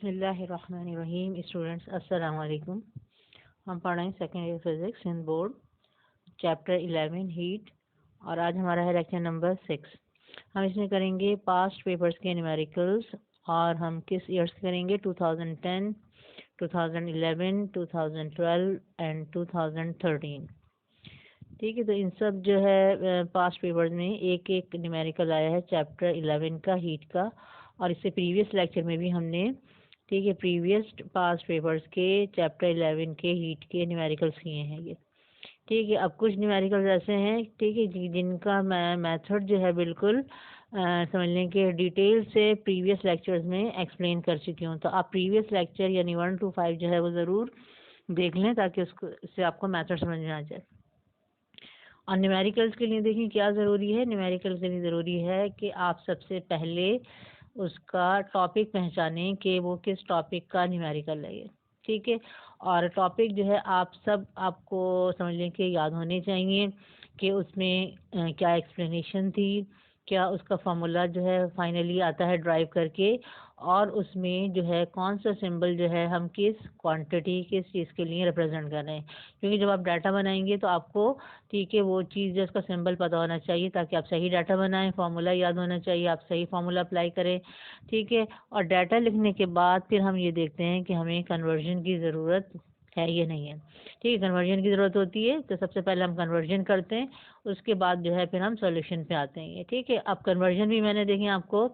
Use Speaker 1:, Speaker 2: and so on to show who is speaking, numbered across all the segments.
Speaker 1: बिस्मिल्लाहिर्रहमानिर्रहीम। स्टूडेंट्स अस्सलाम वालेकुम। हम पढ़ रहे हैं second year physics in board chapter 11 heat, और आज हमारा है लेक्चर नंबर 6। हम इसमें करेंगे पास्ट पेपर्स के न्यूमेरिकल्स, और हम किस ईयर्स के करेंगे 2010, 2011, 2012 एंड 2013। ठीक है, तो इन सब जो है पास्ट पेपर्स में एक एक न्यूमेरिकल आया है चैप्टर 11 का, हीट का। और इससे प्रीवियस लेक्चर में भी हमने ठीक है प्रीवियस पास्ट पेपर्स के चैप्टर 11 के हीट के न्यूमेरिकल्स किए हैं ये। ठीक है, अब कुछ न्यूमेरिकल्स ऐसे हैं ठीक है जिनका मैं मेथड जो है बिल्कुल समझने के डिटेल से प्रीवियस लेक्चर्स में एक्सप्लेन कर चुकी हूँ। तो आप प्रीवियस लेक्चर यानी 1 to 5 जो है वो ज़रूर देख लें ताकि उससे आपको मेथड समझ में आ जाए। और न्यूमेरिकल्स के लिए देखिए क्या ज़रूरी है। न्यूमेरिकल्स के लिए ज़रूरी है कि आप सबसे पहले उसका टॉपिक पहचानें कि वो किस टॉपिक का न्यूमेरिकल है ये। ठीक है, और टॉपिक जो है आपको समझ लें कि याद होने चाहिए कि उसमें क्या एक्सप्लेनेशन थी, क्या उसका फार्मूला जो है फाइनली आता है ड्राइव करके, और उसमें जो है कौन सा सिंबल जो है हम किस क्वांटिटी किस चीज़ के लिए रिप्रेजेंट कर रहे हैं। क्योंकि जब आप डाटा बनाएंगे तो आपको ठीक है वो चीज़ जो उसका सिंबल पता होना चाहिए ताकि आप सही डाटा बनाएं, फार्मूला याद होना चाहिए, आप सही फार्मूला अप्लाई करें। ठीक है, और डाटा लिखने के बाद फिर हम ये देखते हैं कि हमें कन्वर्जन की ज़रूरत है या नहीं है। ठीक है, कन्वर्जन की ज़रूरत होती है तो सबसे पहले हम कन्वर्जन करते हैं, उसके बाद जो है फिर हम सॉल्यूशन पे आते हैं। ठीक है, अब कन्वर्जन भी मैंने देखें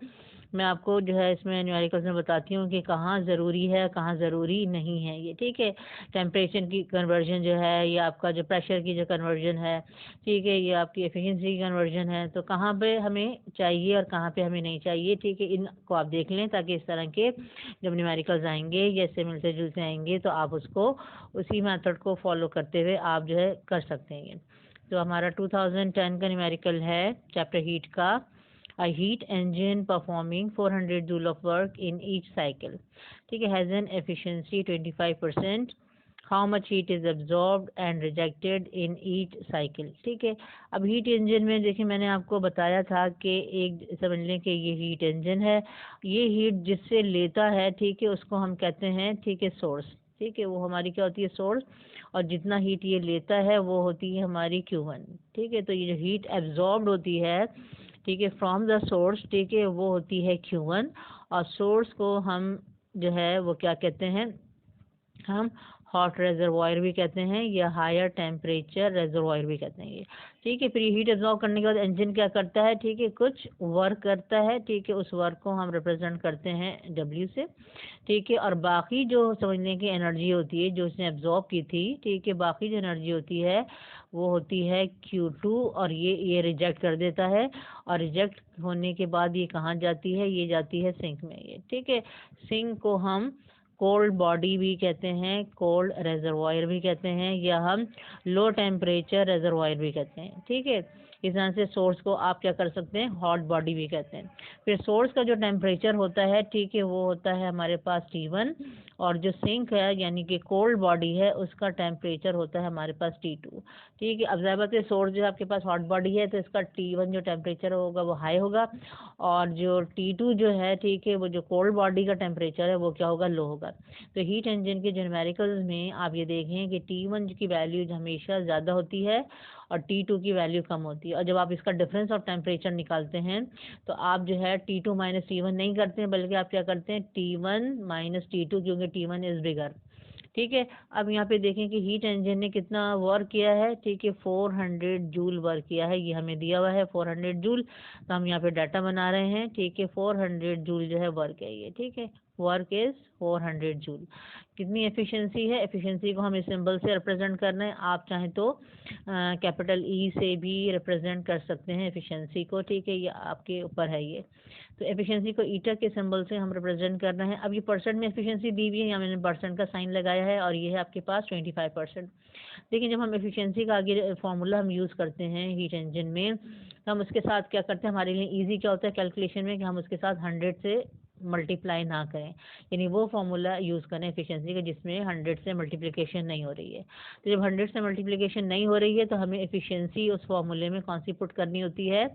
Speaker 1: मैं आपको जो है इसमें न्यूमेरिकल्स में बताती हूँ कि कहाँ ज़रूरी है कहाँ ज़रूरी नहीं है ये। ठीक है, टेम्परेचर की कन्वर्जन जो है, या आपका जो प्रेशर की जो कन्वर्जन है, ठीक है, ये आपकी एफिशिएंसी की कन्वर्जन है, तो कहाँ पे हमें चाहिए और कहाँ पे हमें नहीं चाहिए। ठीक है, इनको आप देख लें ताकि इस तरह के जब न्यूमेरिकल्स आएंगे या इससे मिलते जुलते आएंगे तो आप उसको उसी मेथड को फॉलो करते हुए आप जो है कर सकते हैं। तो हमारा 2010 का न्यूमेरिकल है चैप्टर हीट का। A heat engine performing 400 joule of work in each cycle, ठीक है, has an efficiency 25%. How much heat is absorbed and rejected in each cycle. ठीक है, अब हीट इंजन में देखिए मैंने आपको बताया था कि एक समझ लें कि ये हीट इंजन है, ये हीट जिससे लेता है ठीक है उसको हम कहते हैं ठीक है सोर्स। ठीक है, वो हमारी क्या होती है सोर्स, और जितना हीट ये लेता है वो होती है हमारी Q1। ठीक है, तो ये जो हीट एब्जॉर्ब्ड होती है ठीक है फ्रॉम द सोर्स, ठीक है, वो होती है Q1। और सोर्स को हम जो है वो क्या कहते हैं, हम हॉट रेजरवॉयर भी कहते हैं या हायर टेम्परेचर रेजरवॉयर भी कहते हैं ये। ठीक है, फिर ये हीट एब्जॉर्ब करने के बाद इंजन क्या करता है, ठीक है, कुछ वर्क करता है। ठीक है, उस वर्क को हम रिप्रेजेंट करते हैं W से। ठीक है, और बाकी जो समझने की एनर्जी होती है जो उसने एब्जॉर्ब की थी, ठीक है, बाकी जो एनर्जी होती है वो होती है Q2, और ये रिजेक्ट कर देता है, और रिजेक्ट होने के बाद ये कहाँ जाती है, ये जाती है सिंक में ये। ठीक है, सिंक को हम कोल्ड बॉडी भी कहते हैं, कोल्ड रेजरवॉयर भी कहते हैं, या हम लो टेम्परेचर रेजरवॉयर भी कहते हैं। ठीक है, इस तरह से सोर्स को आप क्या कर सकते हैं, हॉट बॉडी भी कहते हैं। फिर सोर्स का जो टेम्परेचर होता है ठीक है वो होता है हमारे पास T1, और जो सिंक है यानी कि कोल्ड बॉडी है उसका टेम्परेचर होता है हमारे पास T2। ठीक है, अब ज़ाहिर बात है सोर्स जो आपके पास हॉट बॉडी है तो इसका T1 जो टेम्परेचर होगा वो हाई होगा, और जो T2 जो है ठीक है वो जो कोल्ड बॉडी का टेम्परेचर है वो क्या होगा, लो होगा। तो हीट इंजन के जो न्यूमेरिकल्स में आप ये देखें कि T1 की वैल्यू हमेशा ज़्यादा होती है और T2 की वैल्यू कम होती है। और जब आप इसका डिफरेंस ऑफ टेम्परेचर निकालते हैं तो आप जो है T2 माइनस T1 नहीं करते हैं, बल्कि आप क्या करते हैं T1 माइनस T2, क्योंकि T1 इज बिगर। ठीक है, अब यहाँ पे देखें कि हीट इंजन ने कितना वर्क किया है। ठीक है, 400 जूल वर्क किया है, ये हमें दिया हुआ है 400 जूल, तो हम यहाँ पे डाटा बना रहे हैं। ठीक है, 400 जूल जो है वर्क है ये। ठीक है, वर्क इज 400 जूल। कितनी एफिशिएंसी है, एफिशिएंसी को हम इस सिंबल से रिप्रेजेंट करना है, आप चाहें तो कैपिटल E से भी रिप्रेजेंट कर सकते हैं एफिशिएंसी को। ठीक है, ये आपके ऊपर है ये। तो एफिशिएंसी को ईटा के सिंबल से हम रिप्रेजेंट करना है। अब ये परसेंट में एफिशिएंसी दी हुई है, यहाँ मैंने परसेंट का साइन लगाया है, और ये है आपके पास 25%। लेकिन जब हम एफिशिएंसी का आगे फॉर्मूला हम यूज़ करते हैं हीट इंजन में, तो हम उसके साथ क्या करते हैं, हमारे लिए ईजी क्या होता है कैलकुलेशन में कि हम उसके साथ 100 से मल्टीप्लाई ना करें, यानी वो फॉर्मूला यूज़ करें एफिशिएंसी का जिसमें 100 से मल्टीप्लिकेशन नहीं हो रही है। तो जब 100 से मल्टीप्लिकेशन नहीं हो रही है तो हमें एफिशिएंसी उस फॉर्मूले में कौन सी पुट करनी होती है,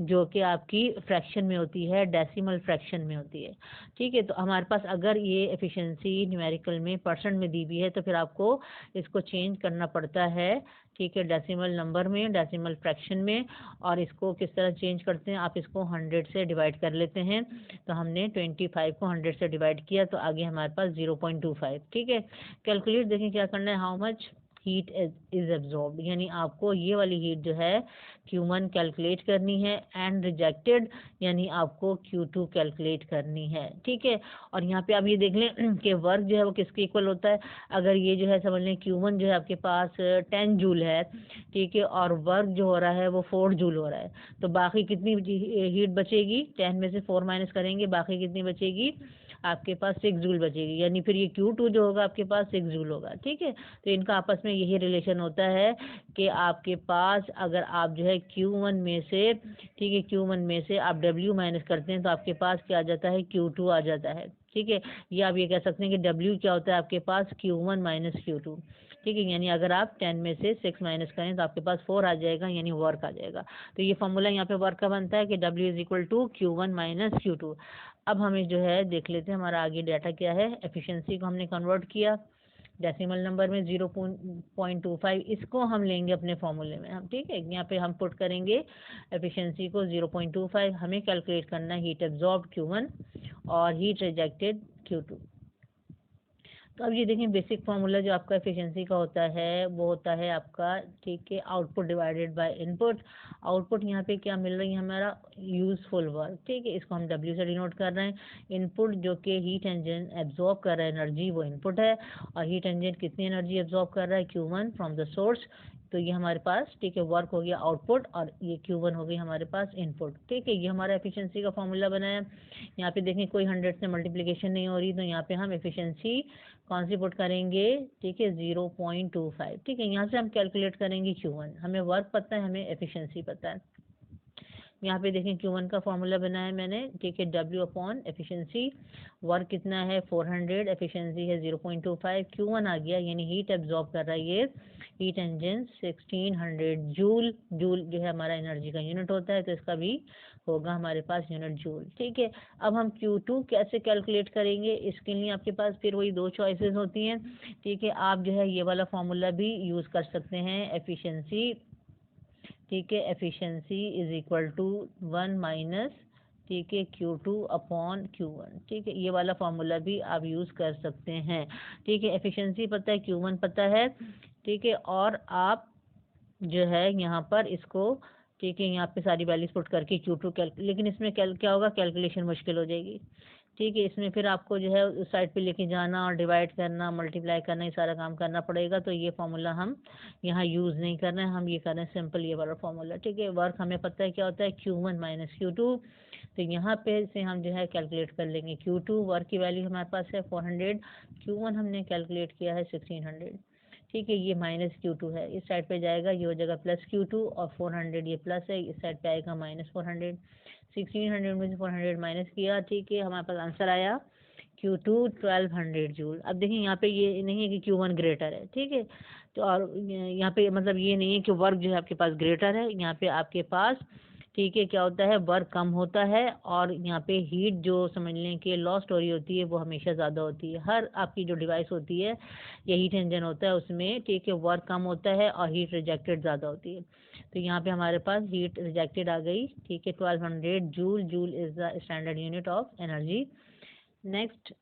Speaker 1: जो कि आपकी फ्रैक्शन में होती है, डेसिमल फ्रैक्शन में होती है। ठीक है, तो हमारे पास अगर ये एफिशिएंसी न्यूमेरिकल में परसेंट में दी हुई है तो फिर आपको इसको चेंज करना पड़ता है, ठीक है, डेसिमल नंबर में, डेसिमल फ्रैक्शन में। और इसको किस तरह चेंज करते हैं, आप इसको 100 से डिवाइड कर लेते हैं। तो हमने 25 को 100 से डिवाइड किया तो आगे हमारे पास 0.25। ठीक है, कैलकुलेट देखें क्या करना है, how much heat is absorb, यानी आपको ये वाली हीट जो है Q1 कैलकुलेट करनी है, एंड रिजेक्टेड यानी आपको Q2 कैलकुलेट करनी है। ठीक है, और यहाँ पे आप ये देख लें कि वर्क जो है वो किसके इक्वल होता है। अगर ये जो है समझ लें Q1 जो है आपके पास 10 जूल है, ठीक है, और वर्क जो हो रहा है वो 4 जूल हो रहा है, तो बाकी कितनी हीट बचेगी, 10 में से 4 माइनस करेंगे, बाकी कितनी बचेगी आपके पास 6 जूल बचेगी, यानी फिर ये Q2 जो होगा आपके पास 6 जूल होगा। ठीक है, तो इनका आपस में यही रिलेशन होता है कि आपके पास अगर आप जो है Q1 में से, ठीक है, Q1 में से आप W माइनस करते हैं तो आपके पास क्या आ जाता है, Q2 आ जाता है। ठीक है, या आप ये कह सकते हैं कि W क्या होता है आपके पास, Q1 माइनस Q2। ठीक है, यानी अगर आप 10 में से 6 माइनस करें तो आपके पास 4 आ जाएगा, यानी वर्क आ जाएगा। तो ये फॉर्मूला यहाँ पे वर्क का बनता है कि W is equal to Q1 minus Q2। अब हमें जो है देख लेते हैं हमारा आगे डाटा क्या है। एफिशिएंसी को हमने कन्वर्ट किया डेसिमल नंबर में 0.25, इसको हम लेंगे अपने फॉर्मूले में हम। ठीक है, यहाँ पे हम पुट करेंगे एफिशिएंसी को 0.25। हमें कैलकुलेट करना है हीट एब्जॉर्ब Q1 और हीट रिजेक्टेड Q2। तो अब ये देखें बेसिक फार्मूला जो आपका एफिशिएंसी का होता है वो होता है आपका, ठीक है, output divided by input. Output यहाँ पे क्या मिल रही है, हमारा यूजफुल वर्क। ठीक है, इसको हम W से डिनोट कर रहे हैं। इनपुट जो कि हीट इंजन एब्जॉर्ब कर रहा है एनर्जी, वो इनपुट है, और हीट इंजन कितनी एनर्जी एब्जॉर्ब कर रहा है, Q1 फ्रॉम द सोर्स। तो ये हमारे पास, ठीक है, वर्क हो गया आउटपुट, और ये Q1 हो गई हमारे पास इनपुट। ठीक है, ये हमारा एफिशिएंसी का फॉर्मूला बनाया। यहाँ पे देखें कोई 100 से मल्टीप्लिकेशन नहीं हो रही, तो यहाँ पे हम एफिशिएंसी कौन सी पुट करेंगे, ठीक है, 0.25। ठीक है, यहाँ से हम कैलकुलेट करेंगे Q1, हमें वर्क पता है, हमें एफिशिएंसी पता है। यहाँ पे देखें Q1 का फॉर्मूला बनाया मैंने, ठीक है, W अपॉन एफिशिएंसी। वर्क कितना है 400, एफिशिएंसी है 0.25, Q1 आ गया, यानी हीट एब्जॉर्ब कर रहा है ये हीट इंजन 1600 जूल। जूल जो है हमारा एनर्जी का यूनिट होता है, तो इसका भी होगा हमारे पास यूनिट जूल। ठीक है, अब हम Q2 कैसे कैलकुलेट करेंगे, इसके लिए आपके पास फिर वही दो चॉइसेस होती हैं। ठीक है, आप जो है ये वाला फॉर्मूला भी यूज़ कर सकते हैं, एफिशिएंसी, ठीक है, efficiency is equal to 1 minus, ठीक है, Q2 अपॉन Q1। ठीक है, ये वाला फॉर्मूला भी आप यूज़ कर सकते हैं। ठीक है, एफिशिएंसी पता है, Q1 पता है, ठीक है, और आप जो है यहाँ पर इसको, ठीक है, यहाँ पे सारी वैल्यूज पुट करके Q2 लेकिन इसमें क्या होगा, कैलकुलेशन मुश्किल हो जाएगी। ठीक है, इसमें फिर आपको जो है उस साइड पे लेके जाना और डिवाइड करना, मल्टीप्लाई करना, ये सारा काम करना पड़ेगा। तो ये फॉर्मूला हम यहाँ यूज़ नहीं कर रहे हैं, हम ये कर रहे हैं सिंपल ये वाला फॉर्मूला। ठीक है, वर्क हमें पता है क्या होता है, Q1 माइनस Q2। तो यहाँ पे से हम जो है कैलकुलेट कर लेंगे Q2, वर्क की वैल्यू हमारे पास है 400, Q1 हमने कैलकुलेट किया है 1600। ठीक है, ये माइनस Q2 है, इस साइड पे जाएगा, ये हो जाएगा प्लस Q2, और 400 ये प्लस है, इस साइड पे आएगा माइनस 400। 1600 में से 400 माइनस किया, ठीक है, हमारे पास आंसर आया Q2 1200 जूल। अब देखिए यहाँ पे ये नहीं है कि Q1 ग्रेटर है, ठीक है, तो और यहाँ पे मतलब ये नहीं है कि वर्क जो है आपके पास ग्रेटर है, यहाँ पे आपके पास, ठीक है, क्या होता है, वर्क कम होता है, और यहाँ पे हीट जो समझ लें कि लॉस्ट हो रही होती है वो हमेशा ज़्यादा होती है। हर आपकी जो डिवाइस होती है या हीट इंजन होता है उसमें, ठीक है, वर्क कम होता है और हीट रिजेक्टेड ज़्यादा होती है। तो यहाँ पे हमारे पास हीट रिजेक्टेड आ गई, ठीक है, 1200 joule. Joule is the standard unit of energy. Next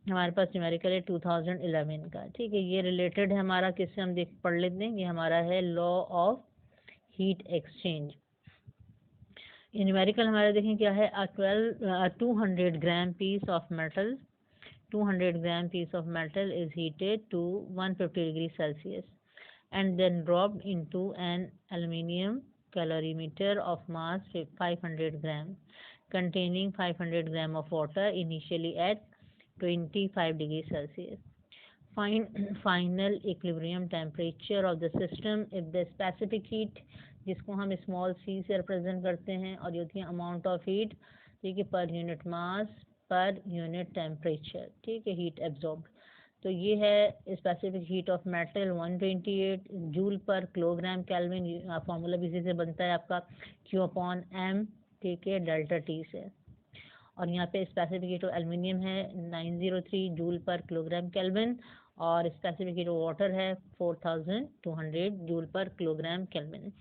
Speaker 1: हमारे पास न्यूमेरिकल है 2011 का। ठीक है, ये रिलेटेड है हमारा, किससे हम देख पढ़ लेते हैं, ये हमारा है लॉ ऑफ हीट एक्सचेंज। ये न्यूमेरिकल हमारा देखें क्या है, 200 gram piece of metal, 200 gram piece of metal is heated to 150 degrees Celsius and then dropped into an aluminium calorimeter of mass 500 gram containing 500 gram of water initially at 25 degrees Celsius. Find final equilibrium temperature of the system if the specific heat, जिसको हम small c से represent करते हैं, और ये होती है amount of heat, ठीक है, per unit mass, per unit temperature, ठीक है, हीट एब्जॉर्ब्ड। तो ये है specific heat of metal 128 joule पर किलोग्राम केल्विन। फॉर्मूला भी इसी से बनता है आपका Q/m, ठीक है, डेल्टा T से। और यहाँ पे स्पेसिफिक हीट ऑफ एल्युमिनियम है 903 जूल पर किलोग्राम केल्विन, और स्पेसिफिक हीट ऑफ वाटर है 4200 जूल पर किलोग्राम केल्विन,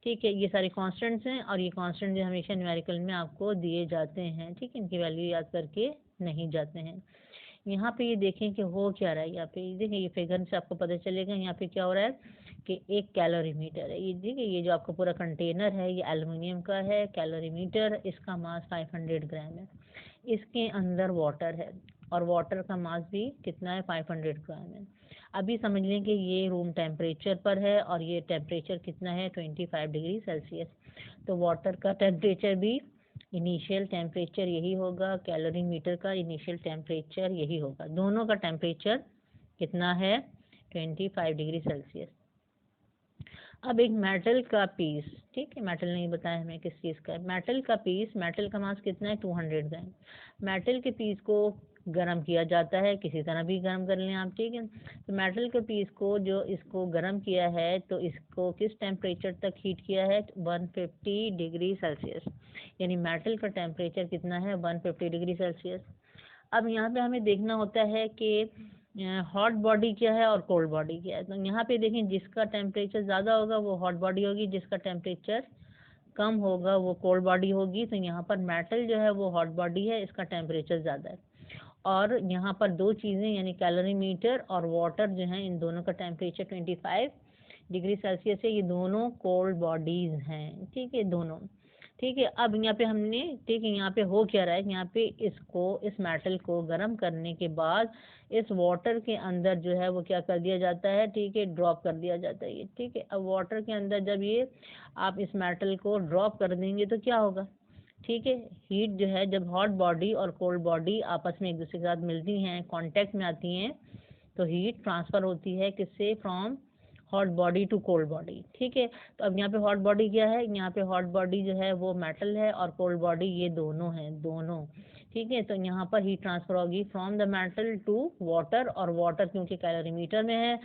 Speaker 1: ठीक है। ये सारे कांस्टेंट्स हैं, और ये कांस्टेंट जो हमेशा न्यूमेरिकल में आपको दिए जाते हैं, ठीक है, इनकी वैल्यू याद करके नहीं जाते हैं। यहाँ पे ये देखें कि हो क्या रहा है, यहाँ पे देखें, ये फिगर से आपको पता चलेगा यहाँ पे क्या हो रहा है कि एक कैलोरीमीटर है, ये देखिए, ये जो आपका पूरा कंटेनर है ये एल्युमिनियम का है, कैलोरीमीटर, इसका मास 500 ग्राम है। इसके अंदर वाटर है, और वाटर का मास भी कितना है, 500 ग्राम है। अभी समझ लें कि ये रूम टेम्परेचर पर है, और ये टेम्परेचर कितना है, 25 डिग्री सेल्सियस। तो वाटर का टेम्परेचर भी इनिशियल टेम्परेचर यही होगा, कैलोरीमीटर का इनिशियल टेम्परेचर यही होगा, दोनों का टेम्परेचर कितना है, 25 डिग्री सेल्सियस। अब एक मेटल का पीस, ठीक है, मेटल नहीं बताया हमें किस चीज़ का है, मेटल का पीस, मेटल का मास कितना है, 200 ग्राम। मेटल के पीस को गर्म किया जाता है, किसी तरह भी गर्म कर लें आप, ठीक है। तो मेटल के पीस को जो इसको गर्म किया है, तो इसको किस टेम्परेचर तक हीट किया है, 150 डिग्री सेल्सियस, यानी मेटल का टेम्परेचर कितना है, 150 डिग्री सेल्सियस। अब यहाँ पे हमें देखना होता है कि हॉट बॉडी क्या है और कोल्ड बॉडी क्या है। तो यहाँ पे देखें, जिसका टेम्परेचर ज़्यादा होगा वो हॉट बॉडी होगी, जिसका टेम्परेचर कम होगा वो कोल्ड बॉडी होगी। तो यहाँ पर मेटल जो है वो हॉट बॉडी है, इसका टेम्परेचर ज़्यादा है। और यहाँ पर दो चीज़ें यानी कैलोरीमीटर और वाटर जो हैं, इन दोनों का टेम्परेचर 25 डिग्री सेल्सियस है, ये दोनों कोल्ड बॉडीज़ हैं, ठीक है, दोनों, ठीक है। अब यहाँ पे हमने, ठीक है, यहाँ पे हो क्या रहा है, यहाँ पे इसको, इस मेटल को गर्म करने के बाद इस वाटर के अंदर जो है वो क्या कर दिया जाता है, ठीक है, ड्रॉप कर दिया जाता है ये, ठीक है। अब वाटर के अंदर जब ये आप इस मेटल को ड्रॉप कर देंगे तो क्या होगा, ठीक है, हीट जो है, जब हॉट बॉडी और कोल्ड बॉडी आपस में एक दूसरे के साथ मिलती हैं, कांटेक्ट में आती हैं, तो हीट ट्रांसफ़र होती है किससे, from hot body to cold body, ठीक है। तो अब यहाँ पे हॉट बॉडी क्या है, यहाँ पे हॉट बॉडी जो है वो मेटल है, और कोल्ड बॉडी ये दोनों हैं, दोनों, ठीक है। तो यहाँ पर हीट ट्रांसफ़र होगी from the metal to water, और वाटर क्योंकि कैलोरीमीटर में है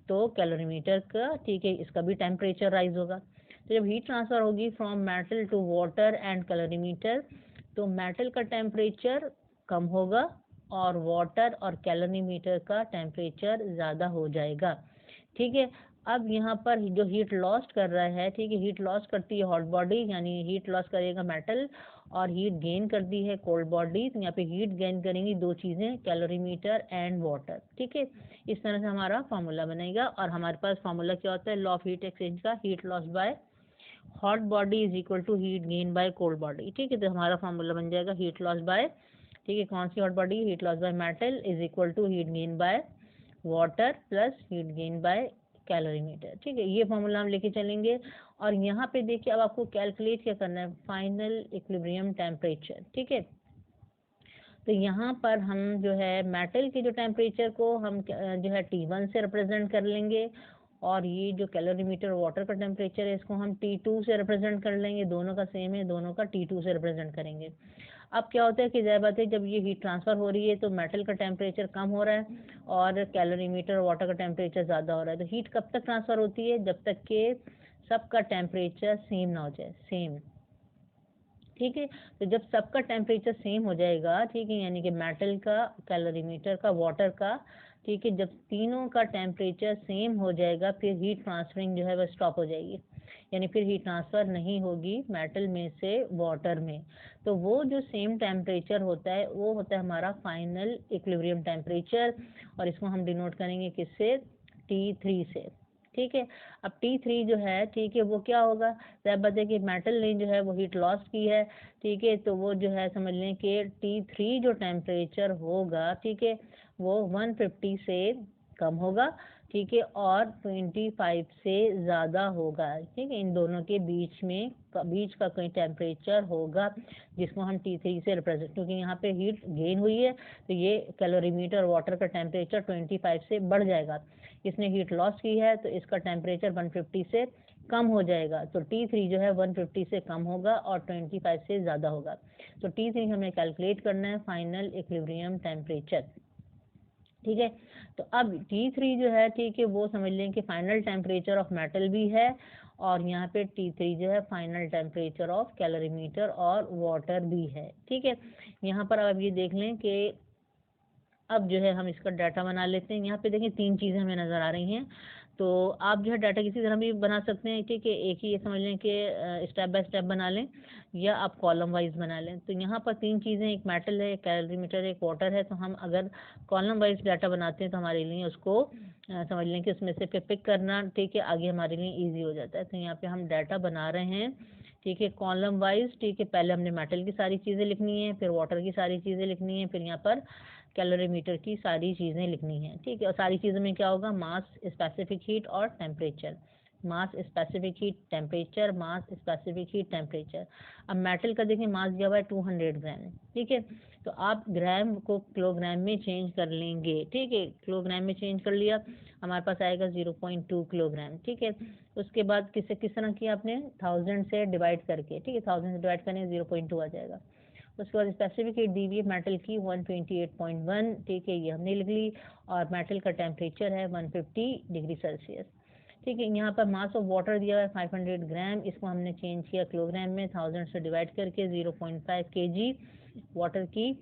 Speaker 1: तो कैलोरीमीटर का, ठीक है, इसका भी टेम्परेचर राइज होगा। तो जब हीट ट्रांसफ़र होगी from metal to water and calorimeter, तो मेटल का टेम्परेचर कम होगा और वाटर और कैलोरीमीटर का टेम्परेचर ज़्यादा हो जाएगा, ठीक है। अब यहाँ पर जो हीट लॉस्ट कर रहा है, ठीक है, हीट लॉस करती है हॉट बॉडी, यानी हीट लॉस करेगा मेटल, और हीट गेन करती है कोल्ड बॉडी। तो यहाँ पे हीट गेन करेंगी दो चीज़ें, कैलोरीमीटर एंड वाटर, ठीक है। इस तरह से हमारा फार्मूला बनेगा, और हमारे पास फार्मूला क्या होता है, लॉ ऑफ हीट एक्सचेंज का, heat loss by hot body is equal to heat gain by cold body, ठीक है। तो हमारा फार्मूला बन जाएगा हीट लॉस बाय, ठीक है, कौन सी hot body, heat loss by metal is equal to heat gain by water plus heat gain by calorimeter, ठीक है। ये फार्मूला हम लेके चलेंगे। और यहाँ पे देखिए, अब आपको कैलकुलेट क्या करना है, फाइनल इक्विलिब्रियम टेम्परेचर, ठीक है। तो यहाँ पर हम जो है मेटल के जो टेम्परेचर को हम जो है T1 से रिप्रेजेंट कर लेंगे, और ये जो कैलोरीमीटर वाटर का टेम्परेचर है इसको हम T2 से रिप्रेजेंट कर लेंगे, दोनों का सेम है, दोनों का T2 से रिप्रेजेंट करेंगे। अब क्या होता है कि ज़ाहिर बात है, जब ये हीट ट्रांसफ़र हो रही है तो मेटल का टेम्परेचर कम हो रहा है, और कैलोरीमीटर वाटर का टेम्परेचर ज़्यादा हो रहा है। तो हीट कब तक ट्रांसफ़र होती है, जब तक कि सबका टेम्परेचर सेम ना हो जाए, सेम, ठीक है। तो जब सबका टेम्परेचर सेम हो जाएगा, ठीक है, यानी कि मेटल का, कैलोरीमीटर का, वाटर का, ठीक है, जब तीनों का टेम्परेचर सेम हो जाएगा फिर हीट ट्रांसफरिंग जो है वह स्टॉप हो जाएगी, यानी फिर हीट ट्रांसफ़र नहीं होगी मेटल में से वाटर में। तो वो जो सेम टेम्परेचर होता है वो होता है हमारा फाइनल इक्विलिब्रियम टेम्परेचर, और इसको हम डिनोट करेंगे किससे, T3 से, ठीक है। अब T3 जो है, ठीक है, वो क्या होगा, जब बताए कि मेटल ने जो है वो हीट लॉस की है, ठीक है, तो वो जो है समझ लें कि T3 जो टेम्परेचर होगा, ठीक है, वो 150 से कम होगा, ठीक है, और 25 से ज़्यादा होगा, ठीक है। इन दोनों के बीच का कोई टेम्परेचर होगा जिसको हम T3 से रिप्रेजेंट, क्योंकि यहाँ पे हीट गेन हुई है तो ये कैलोरीमीटर वाटर का टेम्परेचर 25 से बढ़ जाएगा, इसने हीट लॉस की है तो इसका टेम्परेचर 150 से कम हो जाएगा, तो T3 जो है 150 से कम होगा और 25 से ज़्यादा होगा। तो T3 हमें कैलकुलेट करना है फाइनल इक्विलिब्रियम टेम्परेचर, ठीक है। तो अब T3 जो है, ठीक है, वो समझ लें कि फाइनल टेम्परेचर ऑफ मेटल भी है, और यहाँ पे T3 जो है फाइनल टेम्परेचर ऑफ कैलोरीमीटर और वाटर भी है, ठीक है। यहाँ पर आप ये देख लें कि अब जो है हम इसका डाटा बना लेते हैं। यहाँ पे देखें 3 चीज़ें हमें नज़र आ रही हैं, तो आप जो है डाटा किसी तरह भी बना सकते हैं, ठीक है। एक ही ये समझ लें कि स्टेप बाय स्टेप बना लें, या आप कॉलम वाइज बना लें। तो यहाँ पर 3 चीज़ें, एक मेटल है, एक कैलोरीमीटर, एक वाटर है। तो हम अगर कॉलम वाइज डाटा बनाते हैं तो हमारे लिए उसको समझ लें कि उसमें से पिक करना, ठीक है, आगे हमारे लिए ईजी हो जाता है। तो यहाँ पर हम डाटा बना रहे हैं, ठीक है, कॉलम वाइज, ठीक है। पहले हमने मेटल की सारी चीज़ें लिखनी है, फिर वाटर की सारी चीज़ें लिखनी है, फिर यहाँ पर कैलोरीमीटर की सारी चीज़ें लिखनी है, ठीक है। और सारी चीज़ों में क्या होगा, मास, स्पेसिफिक हीट और टेम्परेचर, मास, स्पेसिफिक हीट, टेम्परेचर, मास, स्पेसिफिक हीट, टेम्परेचर। अब मेटल का देखिए मास दिया हुआ है 200 ग्राम, ठीक है। तो आप ग्राम को किलोग्राम में चेंज कर लेंगे, ठीक है। किलोग्राम में चेंज कर लिया, हमारे पास आएगा 0.2 किलोग्राम, ठीक है। उसके बाद किस तरह किया आपने, 1000 से डिवाइड करके, ठीक है, 1000 से डिवाइड करने 0.2 आ जाएगा। उसके बाद स्पेसिफिक हीट दी हुई है मेटल की 128.1, ठीक है, ये हमने लिख ली। और मेटल का टेम्परेचर है 150 डिग्री सेल्सियस, ठीक है। यहाँ पर मास ऑफ वाटर दिया हुआ है 500 ग्राम, इसको हमने चेंज किया किलोग्राम में, 1000 से डिवाइड करके 0.5 kg। वाटर की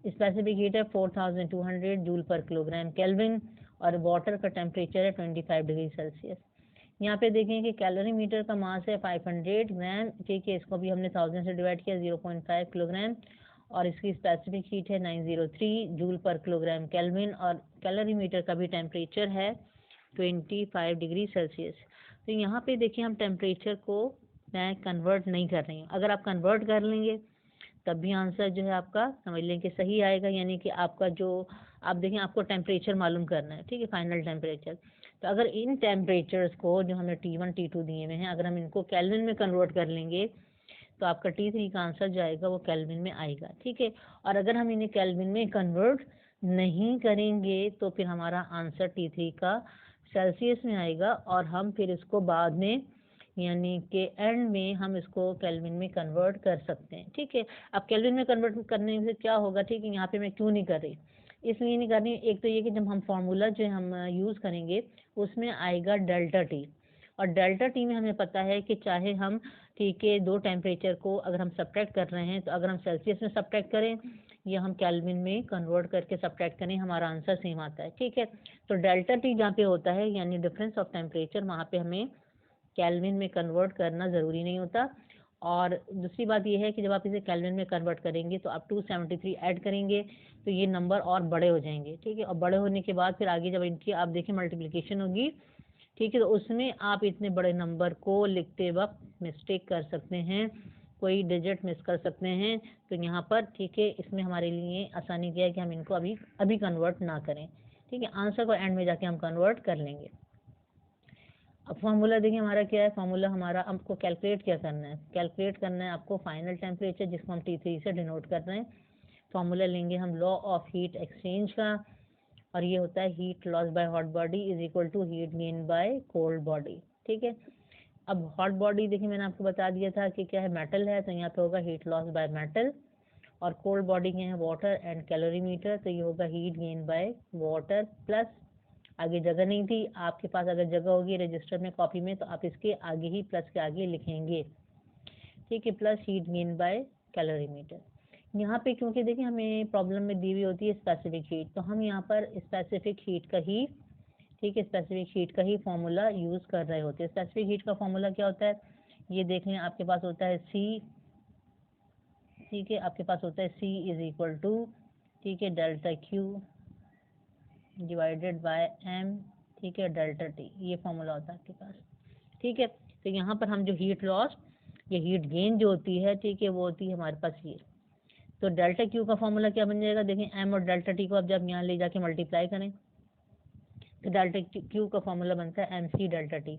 Speaker 1: स्पेसिफिक हीट है 4200 जूल पर किलोग्राम केल्विन, और वाटर का टेम्परेचर है 25 डिग्री सेल्सियस। यहाँ पे देखें कि कैलोरीमीटर का मास है 500 ग्राम, ठीक है, इसको भी हमने 1000 से डिवाइड किया 0.5 किलोग्राम, और इसकी स्पेसिफिक हीट है 903 जूल पर किलोग्राम केल्विन, और कैलोरीमीटर का भी टेम्परेचर है 25 डिग्री सेल्सियस। तो यहाँ पे देखिए हम टेम्परेचर को मैं कन्वर्ट नहीं कर रही हूँ, अगर आप कन्वर्ट कर लेंगे तब भी आंसर जो है आपका समझ लें कि सही आएगा। यानी कि आपका जो, आप देखें, आपको टेम्परेचर मालूम करना है, ठीक है, फाइनल टेम्परेचर। तो अगर इन टेम्परेचर्स को जो हमें T1 T2 दिए हुए हैं, अगर हम इनको केल्विन में कन्वर्ट कर लेंगे तो आपका T3 का आंसर जो आएगा वो केल्विन में आएगा, ठीक है। और अगर हम इन्हें केल्विन में कन्वर्ट नहीं करेंगे तो फिर हमारा आंसर T3 का सेल्सियस में आएगा, और हम फिर इसको बाद में यानी कि एंड में हम इसको केल्विन में कन्वर्ट कर सकते हैं, ठीक है। अब केल्विन में कन्वर्ट करने से क्या होगा, ठीक है, यहाँ पे मैं क्यों नहीं कर रही, इसलिए नहीं कर रही, एक तो ये कि जब हम फार्मूला जो हम यूज़ करेंगे उसमें आएगा डेल्टा टी, और डेल्टा टी में हमें पता है कि चाहे हम, ठीक है, दो टेम्परेचर को अगर हम सब्ट्रैक्ट कर रहे हैं, तो अगर हम सेल्सियस में सब्ट्रैक्ट करें या हम केल्विन में कन्वर्ट करके सब्ट्रैक्ट करें, हमारा आंसर सेम आता है, ठीक है। तो डेल्टा टी जहाँ पे होता है यानी डिफरेंस ऑफ टेम्परेचर, वहाँ पे हमें केल्विन में कन्वर्ट करना ज़रूरी नहीं होता। और दूसरी बात यह है कि जब आप इसे केल्विन में कन्वर्ट करेंगे तो आप 273 ऐड करेंगे तो ये नंबर और बड़े हो जाएंगे, ठीक है। और बड़े होने के बाद फिर आगे जब इनकी आप देखें मल्टीप्लिकेशन होगी, ठीक है, तो उसमें आप इतने बड़े नंबर को लिखते वक्त मिस्टेक कर सकते हैं, कोई डिजिट मिस कर सकते हैं। तो यहाँ पर, ठीक है, इसमें हमारे लिए आसानी क्या है कि हम इनको अभी कन्वर्ट ना करें, ठीक है, आंसर को एंड में जाके हम कन्वर्ट कर लेंगे। अब फार्मूला देखिए हमारा क्या है, फार्मूला हमारा आपको कैलकुलेट क्या करना है, कैलकुलेट करना है आपको फाइनल टेम्परेचर जिसको हम T3 से डिनोट कर रहे हैं। फार्मूला लेंगे हम लॉ ऑफ हीट एक्सचेंज का, और ये होता है heat loss by hot body is equal to heat gain by cold body, ठीक है। अब हॉट बॉडी देखिए मैंने आपको बता दिया था कि क्या है, मेटल है, तो यहाँ पे होगा हीट लॉस बाय मेटल, और कोल्ड बॉडी के हैं वाटर एंड कैलोरीमीटर, तो ये होगा heat gain by water plus, आगे जगह नहीं थी, आपके पास अगर जगह होगी रजिस्टर में कॉपी में तो आप इसके आगे ही प्लस के आगे लिखेंगे, ठीक है, plus heat gain by calorimeter. यहाँ पे क्योंकि देखिए हमें प्रॉब्लम में दी हुई होती है स्पेसिफिक हीट, तो हम यहाँ पर स्पेसिफिक हीट का ही, ठीक है, स्पेसिफिक हीट का ही फॉर्मूला यूज़ कर रहे होते हैं। स्पेसिफिक हीट का फॉर्मूला क्या होता है, ये देख लें, आपके पास होता है C, ठीक है, आपके पास होता है C इज इक्वल टू, ठीक है, delta Q divided by M, ठीक है, डेल्टा T, ये फॉर्मूला होता है आपके पास, ठीक है। तो यहाँ पर हम जो हीट लॉस या हीट गेन जो होती है, ठीक है, वो होती है हमारे पास ये। तो डेल्टा Q का फॉर्मूला क्या बन जाएगा, देखें M और डेल्टा T को आप जब यहाँ ले जाके मल्टीप्लाई करें तो डेल्टा Q का फॉर्मूला बनता है MC डेल्टा T,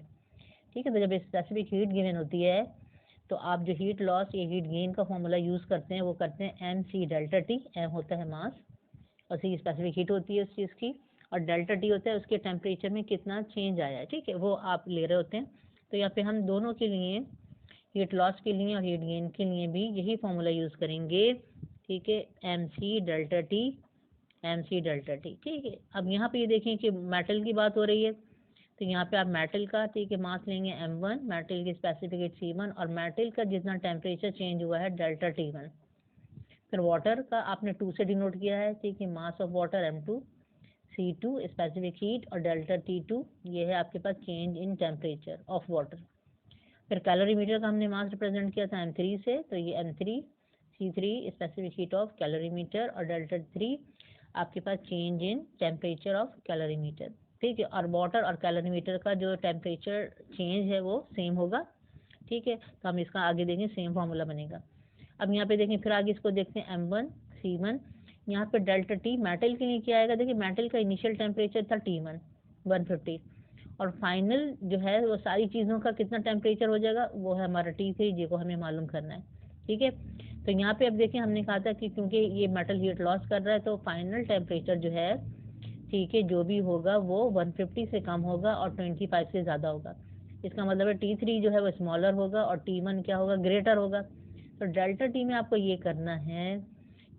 Speaker 1: ठीक है। तो जब स्पेसिफिक हीट गिवन होती है तो आप जो हीट लॉस या हीट गेन का फॉर्मूला यूज़ करते हैं वो करते हैं MC डेल्टा T, M होता है मास और C स्पेसिफिक हीट होती है उस चीज़ की, और डेल्टा टी होता है उसके टेम्परेचर में कितना चेंज आया है, ठीक है, वो आप ले रहे होते हैं। तो यहाँ पे हम दोनों के लिए, हीट लॉस के लिए और हीट गेन के लिए भी यही फॉर्मूला यूज़ करेंगे, ठीक है, MC डेल्टा टी, ठीक है। अब यहाँ पे ये देखें कि मेटल की बात हो रही है, तो यहाँ पे आप मेटल का, ठीक है, मास लेंगे M1, मेटल की स्पेसिफिक हीट C1 और मेटल का जितना टेम्परेचर चेंज हुआ है डेल्टा T1। फिर वाटर का आपने 2 से डिनोट किया है, ठीक है, mass of water M2, C2 specific heat और डेल्टा T2 ये है आपके पास change in temperature of water. फिर कैलोरीमीटर का हमने मास रिप्रेजेंट किया था M3 से, तो ये M3, C3 specific heat of calorimeter और डेल्टा 3 आपके पास change in temperature of calorimeter, ठीक है। और वाटर और कैलोरीमीटर का जो टेम्परेचर चेंज है वो सेम होगा, ठीक है। तो हम इसका आगे देखें सेम फार्मूला बनेगा। अब यहाँ पे देखें फिर आगे इसको देखते हैं M1 C1, यहाँ पे डेल्टा टी मेटल के लिए क्या आएगा, देखिए मेटल का इनिशियल टेम्परेचर था T1 150 और फाइनल जो है वो सारी चीज़ों का कितना टेम्परेचर हो जाएगा, वो है हमारा T3 जिसको हमें मालूम करना है, ठीक है। तो यहाँ पे अब देखिए हमने कहा था कि क्योंकि ये मेटल हीट लॉस कर रहा है तो फाइनल टेम्परेचर जो है, ठीक है, जो भी होगा वो 150 से कम होगा और 25 से ज़्यादा होगा। इसका मतलब है T3 जो है वो स्मॉलर होगा और T1 क्या होगा, ग्रेटर होगा। तो डेल्टा टी में आपको ये करना है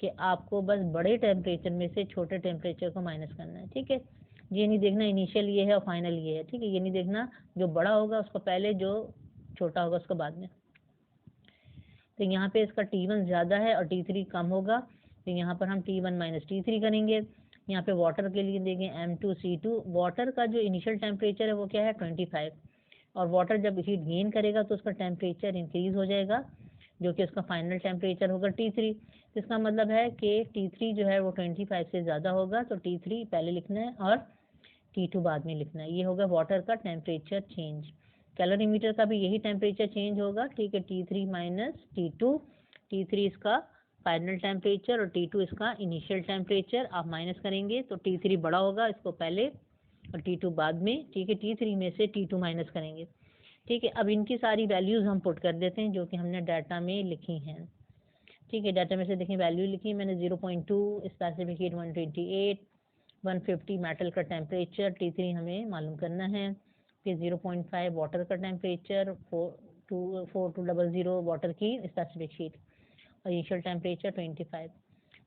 Speaker 1: कि आपको बस बड़े टेम्परेचर में से छोटे टेम्परेचर को माइनस करना है, ठीक है। ये नहीं देखना इनिशियल ये है और फाइनल ये है, ठीक है, ये नहीं देखना जो बड़ा होगा उसको पहले, जो छोटा होगा उसको बाद में। तो यहाँ पे इसका T1 ज़्यादा है और T3 कम होगा, तो यहाँ पर हम T1 माइनस T3 करेंगे। यहाँ पे वाटर के लिए देखें M2 C2, वाटर का जो इनिशियल टेम्परेचर है वो क्या है 25 और वाटर जब हीट गेन करेगा तो उसका टेम्परेचर इंक्रीज हो जाएगा जो कि उसका फाइनल टेम्परेचर होगा T3। तो इसका मतलब है कि T3 जो है वो 25 से ज़्यादा होगा, तो T3 पहले लिखना है और T2 बाद में लिखना है। ये होगा वाटर का टेम्परेचर चेंज। कैलोरीमीटर का भी यही टेम्परेचर चेंज होगा, ठीक है, T3 माइनस T2, T3 इसका फाइनल टेम्परेचर और T2 इसका इनिशियल टेम्परेचर आप माइनस करेंगे तो T3 बड़ा होगा इसको पहले और T2 बाद में, ठीक है। T3 में से T2 माइनस करेंगे, ठीक है। अब इनकी सारी वैल्यूज़ हम पुट कर देते हैं जो कि हमने डाटा में लिखी हैं, ठीक है। डाटा में से देखें वैल्यू लिखी मैंने 0.2 स्पेसिफिक हीट 128, 150 मेटल का टेम्परेचर T3 हमें मालूम करना है, फिर 0.5 वाटर का टेम्परेचर, 4200 वाटर की स्पेसिफिक हीट और इनिशियल टेम्परेचर 25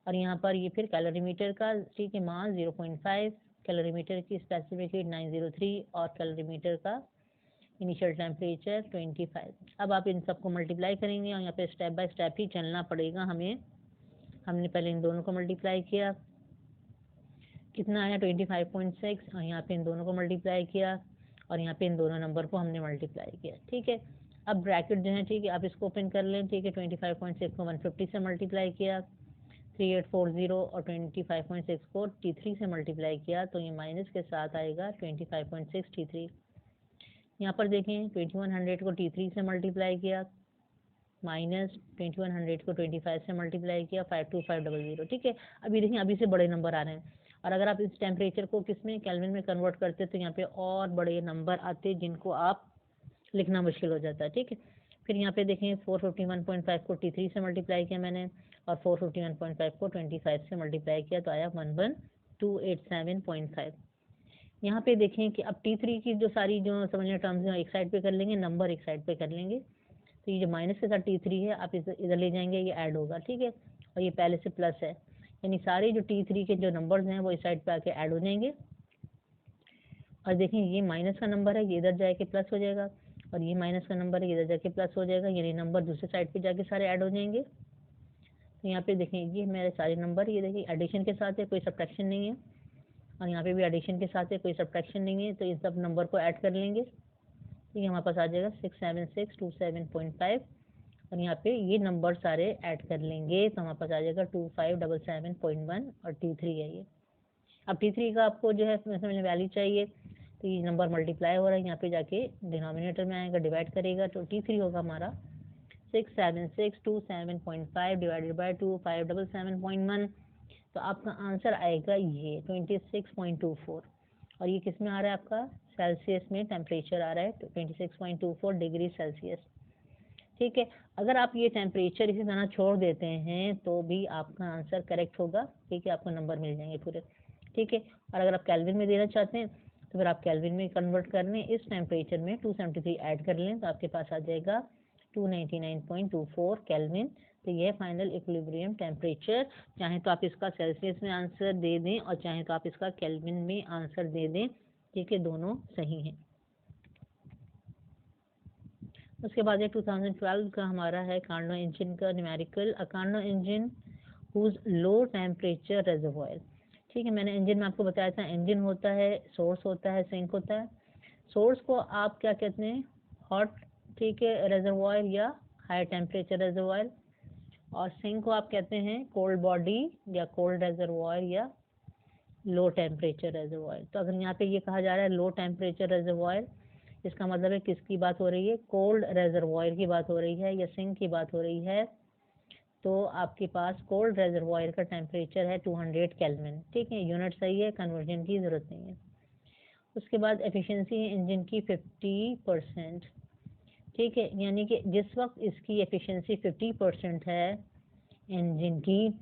Speaker 1: और यहाँ पर ये फिर कैलोरीमीटर का, ठीक है, मास 0.5, कैलोरीमीटर की स्पेसिफिक हीट 903 और कैलोरीमीटर का इनिशियल टेम्परेचर 25। अब आप इन सबको मल्टीप्लाई करेंगे और यहाँ पे स्टेप बाय स्टेप ही चलना पड़ेगा हमें। हमने पहले इन दोनों को मल्टीप्लाई किया, कितना आया 25.6 और यहाँ पे इन दोनों को मल्टीप्लाई किया और यहाँ पे इन दोनों नंबर को हमने मल्टीप्लाई किया, ठीक है। अब ब्रैकेट जो है, ठीक है, आप इसको ओपन कर लें, ठीक है। 25.6 को 150 से मल्टीप्लाई किया, 3840 और 25.6 को T3 से मल्टीप्लाई किया तो ये माइनस के साथ आएगा 25.6 T3। यहाँ पर देखें 2100 को T3 से मल्टीप्लाई किया, माइनस 2100 को 25 से मल्टीप्लाई किया, 52500, ठीक है। अभी देखें अभी से बड़े नंबर आ रहे हैं और अगर आप इस टेम्परेचर को किस में, केल्विन में कन्वर्ट करते तो यहाँ पे और बड़े नंबर आते जिनको आप लिखना मुश्किल हो जाता है, ठीक है। फिर यहाँ पे देखें 451.5 को T3 से मल्टीप्लाई किया मैंने और 451.5 को 25 से मल्टीप्लाई किया तो आया 11287.5। यहाँ पे देखें कि अब T3 की जो सारी जो समझने टर्म्स हैं एक साइड पे कर लेंगे, नंबर एक साइड पे कर लेंगे, तो ये जो माइनस के साथ T3 है आप इधर ले जाएंगे, ये ऐड होगा, ठीक है, और ये पहले से प्लस है, यानी सारे जो T3 के जो नंबर्स हैं वो इस साइड पे आके ऐड हो जाएंगे। और देखें ये माइनस का नंबर है, ये इधर जाके प्लस हो जाएगा और ये माइनस का नंबर है, इधर जाके प्लस हो जाएगा, यानी नंबर दूसरे साइड पे जाके सारे ऐड हो जाएंगे। तो यहाँ पे देखें ये मेरे सारे नंबर, ये देखिए एडिशन के साथ है, कोई सब्ट्रैक्शन नहीं है और यहाँ पे भी एडिशन के साथ है, कोई सब्ट्रैक्शन नहीं है, तो इन सब नंबर को ऐड कर लेंगे तो ये हमारे पास आ जाएगा 67627.5 और यहाँ पे ये नंबर सारे ऐड कर लेंगे तो हमारे पास आ जाएगा 2577.1 और T3 है ये। अब T3 का आपको जो है समझने वैल्यू चाहिए तो ये नंबर मल्टीप्लाई हो रहा है, यहाँ पे जाके डिनोमिनेटर में आएगा, डिवाइड करेगा तो T3 होगा हमारा 67627.5 डिवाइडेड बाय 2577.1, तो आपका आंसर आएगा ये 26.24 और ये किस में आ रहा है आपका सेल्सियस में टेम्परेचर आ रहा है 26.24 डिग्री सेल्सियस, ठीक है। अगर आप ये टेम्परेचर इसी तरह छोड़ देते हैं तो भी आपका आंसर करेक्ट होगा, ठीक है, आपको नंबर मिल जाएंगे पूरे। ठीक है। और अगर आप केल्विन में देना चाहते हैं तो फिर आप केल्विन में कन्वर्ट कर लें, इस टेम्परेचर में 273 ऐड कर लें तो आपके पास आ जाएगा 299.24 केल्विन। तो यह फाइनल इक्विलिब्रियम टेम्परेचर। चाहे तो आप इसका सेल्सियस में आंसर दे दें और चाहे तो आप इसका केल्विन में आंसर दे दें, ठीक है, दोनों सही हैं। उसके बाद 2012 का हमारा है कार्नो इंजन का numerical. A Carnot engine whose low temperature reservoir. ठीक है, मैंने इंजन में आपको बताया था, इंजन होता है, सोर्स होता है, सिंक होता है। सोर्स को आप क्या कहते हैं, हॉट, ठीक है, रेजर्वॉयर या हाई टेम्परेचर रेजर्वॉयर, और सिंक को आप कहते हैं कोल्ड बॉडी या कोल्ड रेजर्वॉयर या लो टेम्परेचर रेजर्वॉयर। तो अगर यहाँ पे ये कहा जा रहा है लो टेम्परेचर रेजर्वॉयर, इसका मतलब है किसकी बात हो रही है, कोल्ड रेजर्वॉयर की बात हो रही है या सिंक की बात हो रही है। तो आपके पास कोल्ड रेजर्वॉयर का टेम्परेचर है 200 केल्विन। ठीक है, यूनिट सही है, कन्वर्जन की ज़रूरत नहीं है। उसके बाद एफिशिएंसी है इंजन की 50%। ठीक है, यानी कि जिस वक्त इसकी एफिशिएंसी 50% है इंजन की,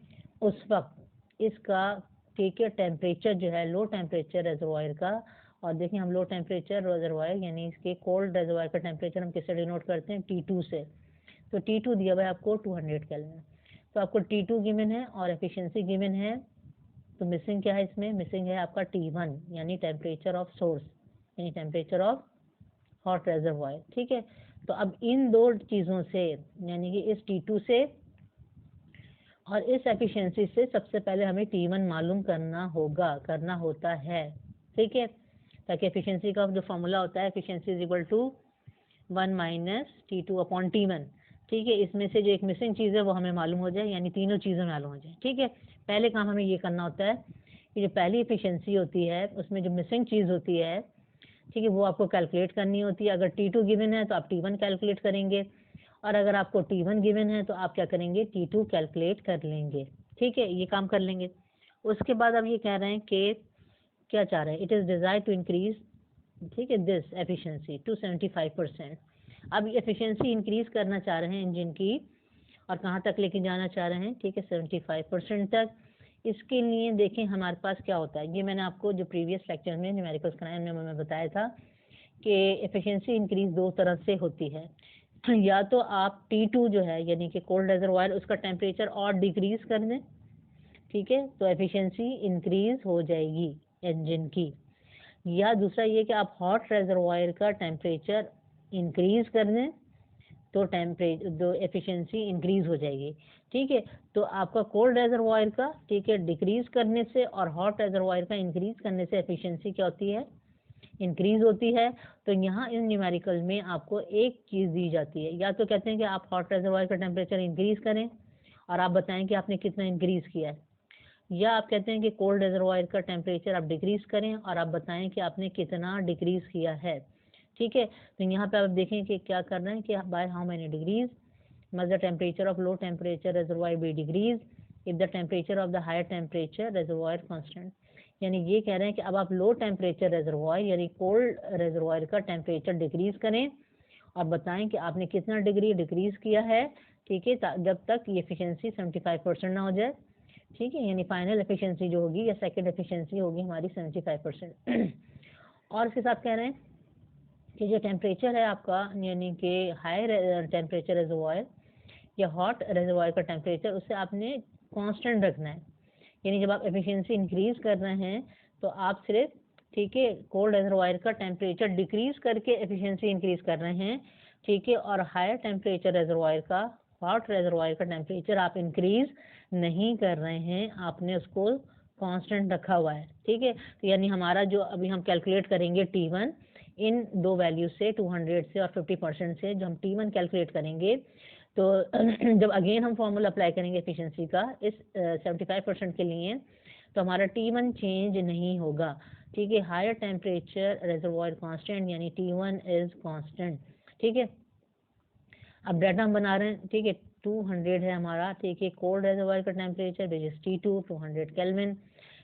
Speaker 1: उस वक्त इसका, ठीक है, टेम्परेचर जो है लो टेम्परेचर रेजर्वॉयर का, और देखिए हम लो टेम्परेचर रेजर्वॉयर यानी इसके कोल्ड रेजर्वॉयर का टेम्परेचर हम किससे डिनोट करते हैं, T2 से। तो T2 दिया हुआ है आपको 200 केल्विन। तो आपको T2 गिवन है और एफिशिएंसी गिवन है, तो मिसिंग क्या है इसमें, मिसिंग है आपका T1 यानी टेम्परेचर ऑफ सोर्स यानी टेम्परेचर ऑफ हॉट रेजर्वॉयर। ठीक है, तो अब इन दो चीज़ों से यानी कि इस T2 से और इस एफिशिएंसी से सबसे पहले हमें T1 मालूम करना होता है। ठीक है, ताकि एफिशिएंसी का जो फॉर्मूला होता है, efficiency is equal to 1 minus T2 upon T1। ठीक है, इसमें से जो एक मिसिंग चीज़ है वो हमें मालूम हो जाए, यानी तीनों चीज़ें मालूम हो जाए। ठीक है, पहले काम हमें ये करना होता है कि जो पहली एफिशिएंसी होती है उसमें जो मिसिंग चीज़ होती है, ठीक है, वो आपको कैलकुलेट करनी होती है। अगर T2 गिवन है तो आप T1 कैलकुलेट करेंगे, और अगर आपको T1 गिवन है तो आप क्या करेंगे, T2 कैलकुलेट कर लेंगे। ठीक है, ये काम कर लेंगे। उसके बाद अब ये कह रहे हैं कि क्या चाह रहे हैं, it is desire to increase, ठीक है, दिस एफिशिएंसी टू 75%। अब एफिशिएंसी इंक्रीज करना चाह रहे हैं इंजन की, और कहाँ तक लेके जाना चाह रहे हैं, ठीक है, 75% तक। इसके लिए देखें हमारे पास क्या होता है, ये मैंने आपको जो प्रीवियस लेक्चर में न्यूमेरिकल्स कराए उनमें मैं बताया था कि एफिशिएंसी इंक्रीज दो तरह से होती है। या तो आप T2 जो है यानी कि कोल्ड रेजर्वॉयर, उसका टेम्परेचर और डिक्रीज कर दें, ठीक है, तो एफिशिएंसी इंक्रीज हो जाएगी इंजन की। या दूसरा ये कि आप हॉट रेजर्वॉयर का टेम्परेचर इंक्रीज कर दें तो एफिशिएंसी इंक्रीज हो जाएगी। ठीक है, तो आपका कोल्ड रेजर्वॉयर का, ठीक है, डिक्रीज करने से और हॉट रेजर्वॉयर का इंक्रीज करने से एफिशिएंसी क्या होती है, इंक्रीज होती है। तो यहाँ इन न्यूमेरिकल में आपको एक चीज़ दी जाती है, या तो कहते हैं कि आप हॉट रेजर्वॉयर का टेम्परेचर इंक्रीज करें और आप बताएं कि आपने कितना इंक्रीज किया है, या आप कहते हैं कि कोल्ड रेजर्वॉयर का टेम्परेचर आप डिक्रीज करें और आप बताएं कि आपने कितना डिक्रीज किया है। ठीक है, तो यहाँ पे आप देखें कि क्या कर रहे हैं कि by how many degrees must the temperature of low temperature reservoir be degrees if the temperature of the higher temperature reservoir constant. यानी ये कह रहे हैं कि अब आप लो टेम्परेचर रेजर्वॉयर यानी कोल्ड रेजर्वॉयर का टेम्परेचर डिक्रीज करें और बताएं कि आपने कितना डिग्री डिक्रीज किया है। ठीक है, जब तक ये एफिशिएंसी 75% ना हो जाए। ठीक है, यानी फाइनल एफिशिएंसी जो होगी या सेकंड एफिशिएंसी होगी हमारी 75%। और इसके साथ कह रहे हैं कि जो टेम्परेचर है आपका यानी कि हाई टेम्परेचर रेजर्वॉयर या हॉट रेजर्वॉयर का टेम्परेचर, उससे आपने कांस्टेंट रखना है। यानी जब आप एफिशिएंसी इंक्रीज कर रहे हैं तो आप सिर्फ, ठीक है, कोल्ड रेजर्वॉयर का टेम्परेचर डिक्रीज करके एफिशिएंसी इंक्रीज कर रहे हैं। ठीक है, और हायर टेम्परेचर रेजर्वॉयर का, हॉट रेजर्वॉयर का टेम्परेचर आप इंक्रीज नहीं कर रहे हैं, आपने उसको कांस्टेंट रखा हुआ है। ठीक है, तो यानी हमारा जो अभी हम कैलकुलेट करेंगे T1 इन दो वैल्यूज से 200 से और 50% से, जो हम T1 कैलकुलेट करेंगे तो जब अगेन हम फॉर्मूला अप्लाई करेंगे एफिशिएंसी का इस 75% के लिए, तो हमारा T1 चेंज नहीं होगा। ठीक है, हायर टेम्परेचर रेजर्वॉयर कांस्टेंट यानी T1 इज कांस्टेंट। ठीक है, अब डाटा हम बना रहे हैं। ठीक है, 200 है हमारा, ठीक है, कोल्ड रेजर्वॉयर का temperature which is T2 200 kelvin.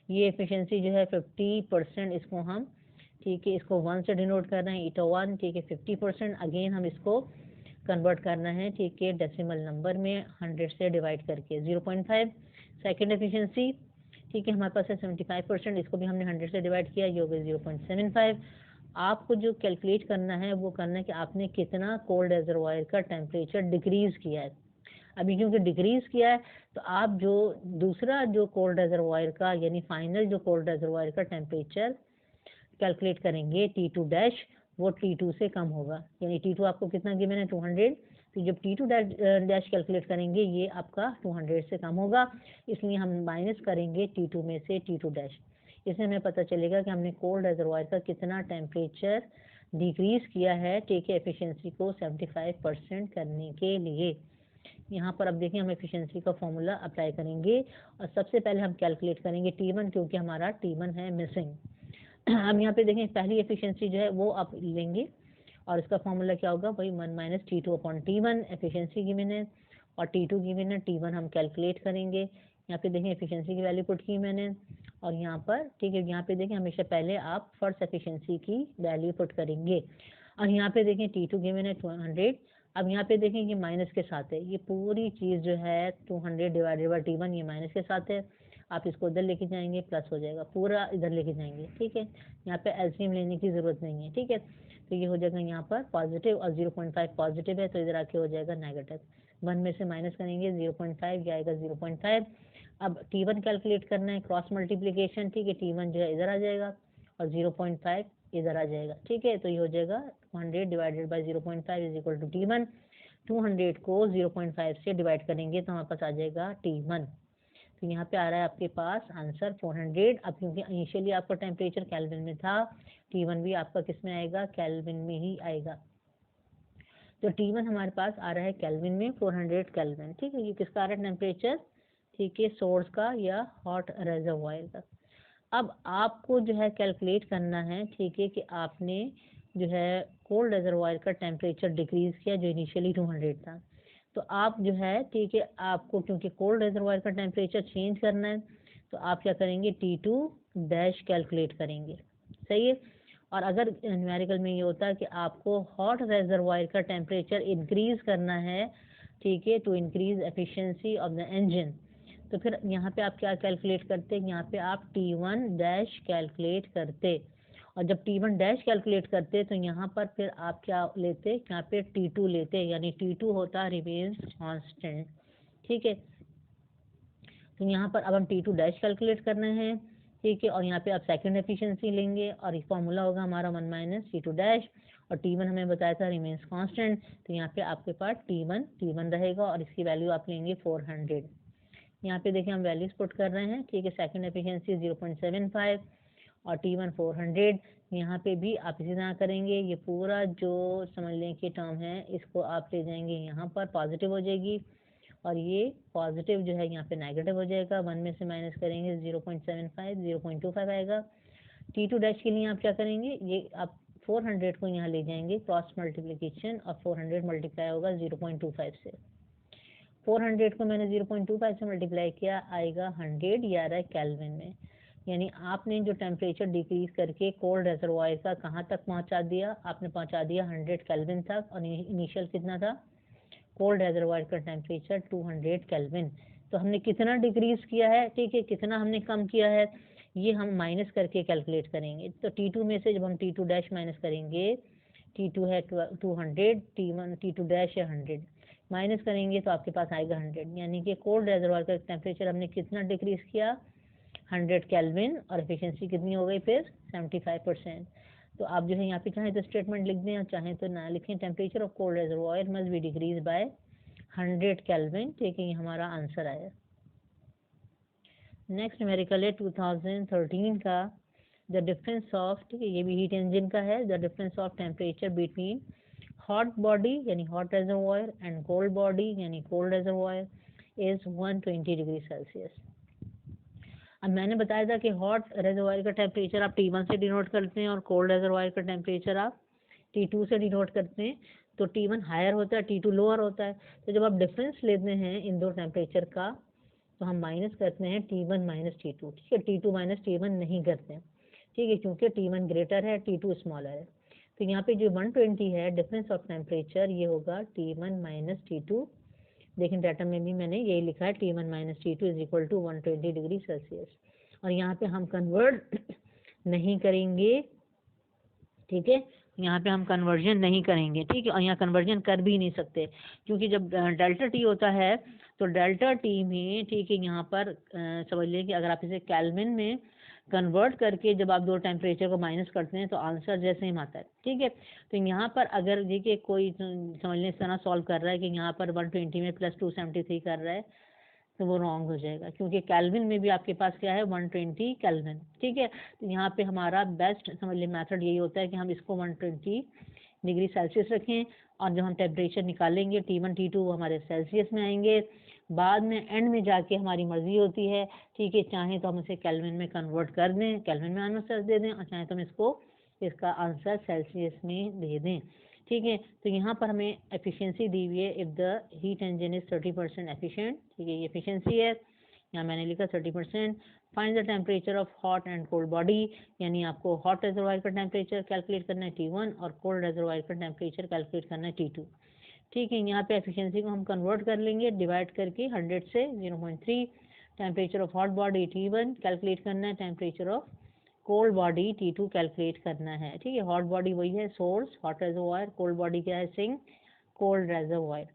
Speaker 1: ये एफिशिएंसी जो है 50%, इसको हम, ठीक है, इसको 1 से डिनोट कर रहे हैं, eta1। ठीक है, 50% अगेन हम इसको कन्वर्ट करना है, ठीक है, डेसिमल नंबर में 100 से डिवाइड करके 0.5 सेकेंड एफिशिएंसी। ठीक है, हमारे पास है 75%, इसको भी हमने 100 से डिवाइड किया, ये हो गया 0.75। आपको जो कैलकुलेट करना है वो करना है कि आपने कितना कोल्ड रिजर्वायर का टेम्परेचर डिक्रीज किया है। अभी क्योंकि डिक्रीज किया है तो आप जो दूसरा जो कोल्ड रिजर्वायर का यानी फाइनल जो कोल्ड रिजर्वायर का टेम्परेचर कैलकुलेट करेंगे T2 डैश, वो T2 से कम होगा। यानी T2 आपको कितना गिवन है 200, तो जब T2 डैश कैलकुलेट करेंगे ये आपका 200 से कम होगा, इसलिए हम माइनस करेंगे T2 में से T2 डैश। इससे हमें पता चलेगा कि हमने कोल्ड रिजर्वायर का कितना टेम्परेचर डिक्रीज किया है टेक एफिशिएंसी को 75% करने के लिए। यहाँ पर अब देखिए हम एफिशिएंसी का फॉर्मूला अप्लाई करेंगे और सबसे पहले हम कैलकुलेट करेंगे T1 क्योंकि हमारा T1 है मिसिंग। अब यहाँ पे देखें पहली एफिशिएंसी जो है वो आप लेंगे और इसका फॉर्मूला क्या होगा, वही 1 minus T2 upon T1। Efficiency given है और T2 गिवन है, T1 हम कैलकुलेट करेंगे। यहाँ पे देखें एफिशिएंसी की वैल्यू पुट की मैंने और यहाँ पर ठीक है, यहाँ पे देखें हमेशा पहले आप फर्स्ट एफिशिएंसी की वैल्यू पुट करेंगे और यहाँ पे देखें T2 गिवन है 200। अब यहाँ पे देखें ये माइनस के साथ है, ये पूरी चीज़ जो है 200 डिवाइडेड बाई T1 ये माइनस के साथ है, आप इसको इधर लेके जाएंगे प्लस हो जाएगा, पूरा इधर लेके जाएंगे। ठीक है, यहाँ पे एलसीएम लेने की ज़रूरत नहीं है। ठीक है, तो ये हो जाएगा यहाँ पर पॉजिटिव और 0.5 पॉजिटिव है तो इधर आके हो जाएगा नेगेटिव। 1 में से माइनस करेंगे 0.5 ये आएगा 0.5। अब T1 कैलकुलेट करना है क्रॉस मल्टीप्लीकेशन। ठीक है, T1 जो है इधर आ जाएगा और 0.5 इधर आ जाएगा। ठीक है, तो ये हो जाएगा 200 divided by 0.5 is equal to T1। 200 को 0.5 से डिवाइड करेंगे तो हमारे पास आ जाएगा T1। तो यहाँ पे आ रहा है आपके पास आंसर 400। अब क्योंकि इनिशियली आपका टेम्परेचर केल्विन में था, T1 भी आपका किस में आएगा, केल्विन में ही आएगा। तो T1 हमारे पास आ रहा है केल्विन में 400 केल्विन। ठीक है, ये किसका आ रहा है टेम्परेचर, ठीक है, सोर्स का या हॉट रिजर्वायर का। अब आपको जो है कैलकुलेट करना है, ठीक है, कि आपने जो है कोल्ड रिजर्वायर का टेम्परेचर डिक्रीज किया जो इनिशियली 200 था, तो आप जो है ठीक है आपको क्योंकि कोल्ड रिजर्वायर का टेम्परेचर चेंज करना है तो आप क्या करेंगे T2 डैश कैलकुलेट करेंगे। सही है, और अगर न्यूमेरिकल में ये होता है कि आपको हॉट रिजर्वायर का टेम्परेचर इंक्रीज करना है, ठीक है, to increase efficiency of the engine, तो फिर यहाँ पे आप क्या कैलकुलेट करते हैं, यहाँ पे आप T1 डैश कैलकुलेट करते, और जब T1 डैश कैलकुलेट करते तो यहाँ पर फिर आप क्या लेते, यहाँ पे T2 लेते, यानी T2 होता रिमेन्स कांस्टेंट। ठीक है, तो यहाँ पर अब हम T2 डैश कैलकुलेट करना है। ठीक है, और यहाँ पे आप सेकंड एफिशिएंसी लेंगे और फॉर्मूला होगा हमारा 1 माइनस T2 डैश और T1 हमें बताया था रिमेन्स कांस्टेंट, तो यहाँ पे आपके पास T1 रहेगा और इसकी वैल्यू आप लेंगे 400। यहाँ पे देखिए हम वैल्यूज पुट कर रहे हैं। ठीक है, सेकंड एफिशिएंसी 0.75 और T1 400। यहाँ पे भी आप इसी तरह करेंगे, ये पूरा जो समझ लें कि टर्म है इसको आप ले जाएंगे यहाँ पर पॉजिटिव हो जाएगी और ये पॉजिटिव जो है यहाँ पे नेगेटिव हो जाएगा। 1 में से माइनस करेंगे 0.75 0.25 आएगा। T2 डैश के लिए आप क्या करेंगे, ये आप 400 को यहाँ ले जाएंगे क्रॉस मल्टीप्लीकेशन और 400 मल्टीप्लाई होगा 0.25 से। 400 को मैंने 0.25 से मल्टीप्लाई किया आएगा 100, ये आ रहा है केल्विन में। यानी आपने जो टेम्परेचर डिक्रीज करके कोल्ड रिजर्वायर का कहाँ तक पहुँचा दिया, आपने पहुँचा दिया 100 केल्विन तक, और इनिशियल कितना था कोल्ड रिजर्वायर का टेम्परेचर 200 केल्विन। तो हमने कितना डिक्रीज किया है, ठीक है, कितना हमने कम किया है, ये हम माइनस करके कैलकुलेट करेंगे। तो T2 में से जब हम T2 डैश माइनस करेंगे, T2 है 200, T2 डैश है 100, माइनस करेंगे तो आपके पास आएगा 100, यानी कि कोल्ड रिजर्वायर का टेम्परेचर हमने कितना डिक्रीज किया 100 केल्विन और एफिशिएंसी कितनी हो गई फिर 75%। तो आप जो है यहाँ पे चाहे तो स्टेटमेंट लिख दें और चाहे तो ना लिखें, temperature of cold reservoir must be decrease by 100 kelvin. ठीक है, ये हमारा आंसर आया। नेक्स्ट न्यूमेरिकल है 2013 का, द डिफरेंस ऑफ, ठीक है, ये भी हीट इंजन का है, the difference of temperature between hot body यानी hot reservoir and cold body यानी cold reservoir is 120 degree Celsius. अब मैंने बताया था कि हॉट रिजर्वायर का टेम्परेचर आप T1 से डिनोट करते हैं और कोल्ड रिजर्वायर का टेम्परेचर आप T2 से डिनोट करते हैं। तो T1 हायर होता है, T2 लोअर होता है। तो जब आप डिफरेंस लेते हैं इन दो टेम्परेचर का तो हम माइनस करते हैं T1 माइनस T2। ठीक है, T2 माइनस T1 नहीं करते हैं, ठीक है, क्योंकि T1 ग्रेटर है, T2 स्मॉलर है। तो यहाँ पे जो 120 है डिफरेंस ऑफ टेम्परेचर, ये होगा T1 माइनस T2। लेकिन डाटा में भी मैंने यही लिखा है T1 minus T2 is equal to 120 degree Celsius. और यहाँ पे हम कन्वर्ट नहीं करेंगे, ठीक है, यहाँ पे हम कन्वर्जन नहीं करेंगे, ठीक है, और यहाँ कन्वर्जन कर भी नहीं सकते क्योंकि जब डेल्टा टी होता है तो डेल्टा टी में, ठीक है, यहाँ पर समझ लीजिए कि अगर आप इसे केल्विन में कन्वर्ट करके जब आप दो टेम्परेचर को माइनस करते हैं तो आंसर जैसे ही आता है, ठीक है। तो यहाँ पर अगर देखिए कोई समझ लें इस तरह सॉल्व कर रहा है कि यहाँ पर 120 में प्लस 273 कर रहा है तो वो रॉन्ग हो जाएगा क्योंकि केल्विन में भी आपके पास क्या है 120 केल्विन, ठीक है। तो यहाँ पे हमारा बेस्ट समझ लीजिए मेथड यही होता है कि हम इसको 120 डिग्री सेल्सियस रखें और जब हम टेम्परेचर निकालेंगे T1 T2 वो हमारे सेल्सियस में आएंगे, बाद में एंड में जाके हमारी मर्जी होती है, ठीक है, चाहे तो हम इसे केल्विन में कन्वर्ट कर दें, केल्विन में आंसर दे दें, और चाहे तो हम इसको इसका आंसर सेल्सियस में दे दें, ठीक है। तो यहाँ पर हमें एफिशिएंसी दी हुई है, if the heat engine is 30% efficient, ठीक है, ये एफिशिएंसी है, यहाँ मैंने लिखा 30%। Find the temperature of hot and cold body, यानी आपको हॉट रिजर्वायर का टेम्परेचर कैलकुलेट करना है T1 और कोल्ड रिजर्वायर का टेम्परेचर कैलकुलेट करना है T2, ठीक है। यहाँ पे एफिशिएंसी को हम कन्वर्ट कर लेंगे डिवाइड करके 100 से 0.3, temperature of hot body T1 calculate करना है, temperature of cold body T2 calculate करना है, ठीक है। हॉट बॉडी वही है source hot reservoir, cold body क्या है सिंक कोल्ड रेजर्वायर।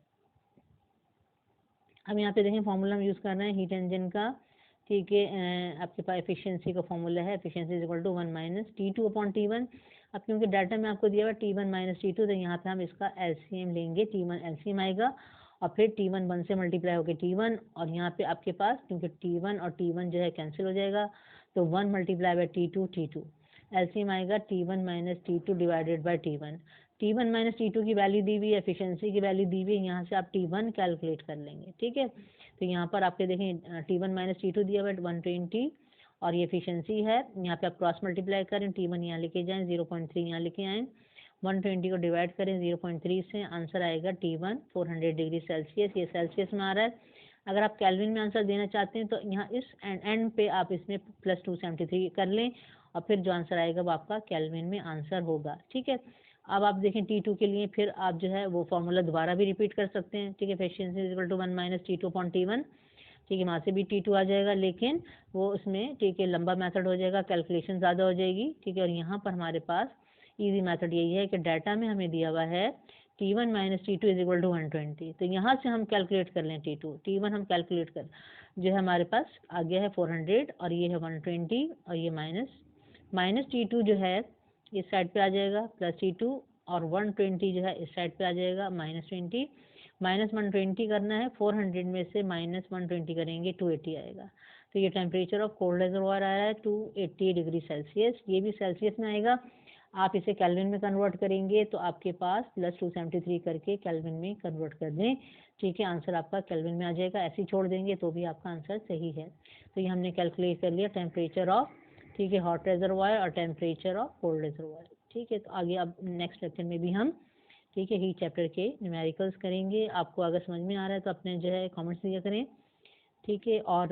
Speaker 1: अब यहाँ पे देखें फॉर्मूला हम यूज़ कर रहे हैं हीट इंजन का, ठीक है, आपके पास एफिशिएंसी का फॉर्मूला है, efficiency is equal to 1 minus T2 upon T1। अब क्योंकि डाटा में आपको दिया हुआ T1 माइनस T2 तो यहाँ पे हम इसका LCM लेंगे, T1 LCM आएगा और फिर T1 1 से मल्टीप्लाई होकर T1, और यहाँ पे आपके पास क्योंकि T1 और T1 जो है कैंसिल हो जाएगा तो 1 मल्टीप्लाई बाय T2 LCM आएगा T1 minus T2 divided by T1 minus T2 की वैल्यू दी हुई है, एफिशिएंसी की वैल्यू दी हुई है, यहाँ से आप T1 कैलकुलेट कर लेंगे, ठीक है। तो यहाँ पर आपके देखें T1 माइनस T2 दिया हुआ है 120 और ये एफिशिएंसी है, यहाँ पे आप क्रॉस मल्टीप्लाई करें, T1 यहाँ लेके जाएं, 0.3 यहाँ लेके आएँ, 120 को डिवाइड करें 0.3 से, आंसर आएगा T1 400 डिग्री सेल्सियस, ये सेल्सियस में आ रहा है। अगर आप केल्विन में आंसर देना चाहते हैं तो यहाँ इस एंड पे आप इसमें प्लस 273 कर लें और फिर जो आंसर आएगा वो आपका केल्विन में आंसर होगा, ठीक है। अब आप देखें T2 के लिए फिर आप जो है वो फॉर्मूला दोबारा भी रिपीट कर सकते हैं, ठीक है, efficiency is equal to 1 minus T2 upon T1, ठीक है, वहाँ से भी T2 आ जाएगा लेकिन वो उसमें, ठीक है, लंबा मेथड हो जाएगा, कैलकुलेशन ज़्यादा हो जाएगी, ठीक है। और यहाँ पर हमारे पास इजी मेथड यही है कि डाटा में हमें दिया हुआ है T1 minus T2 is equal to 120, तो यहाँ से हम कैलकुलेट कर लें T1 हम कैलकुलेट कर जो है हमारे पास आ गया है 400 और ये है 120 और ये माइनस T2 जो है इस साइड पे आ जाएगा प्लस T2 और 120 जो है इस साइड पे आ जाएगा -20, माइनस 120 करना है, 400 में से माइनस 120 करेंगे 280 आएगा। तो ये टेम्परेचर ऑफ कोल्ड रिजर्वायर आया है 280 डिग्री सेल्सियस, ये भी सेल्सियस में आएगा। आप इसे केल्विन में कन्वर्ट करेंगे तो आपके पास प्लस 273 करके केल्विन में कन्वर्ट कर दें, ठीक है, आंसर आपका केल्विन में आ जाएगा। ऐसे ही छोड़ देंगे तो भी आपका आंसर सही है। तो ये हमने कैलकुलेट कर लिया टेम्परेचर ऑफ, ठीक है, हॉट रिजर्वायर और टेम्परेचर ऑफ कोल्ड रिजर्वायर, ठीक है। तो आगे अब नेक्स्ट लेक्चर में भी हम, ठीक है, हीट चैप्टर के न्यूमेरिकल्स करेंगे। आपको अगर समझ में आ रहा है तो अपने जो है कमेंट्स दिया करें, ठीक है, और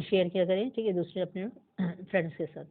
Speaker 1: शेयर किया करें, ठीक है, दूसरे अपने फ्रेंड्स के साथ।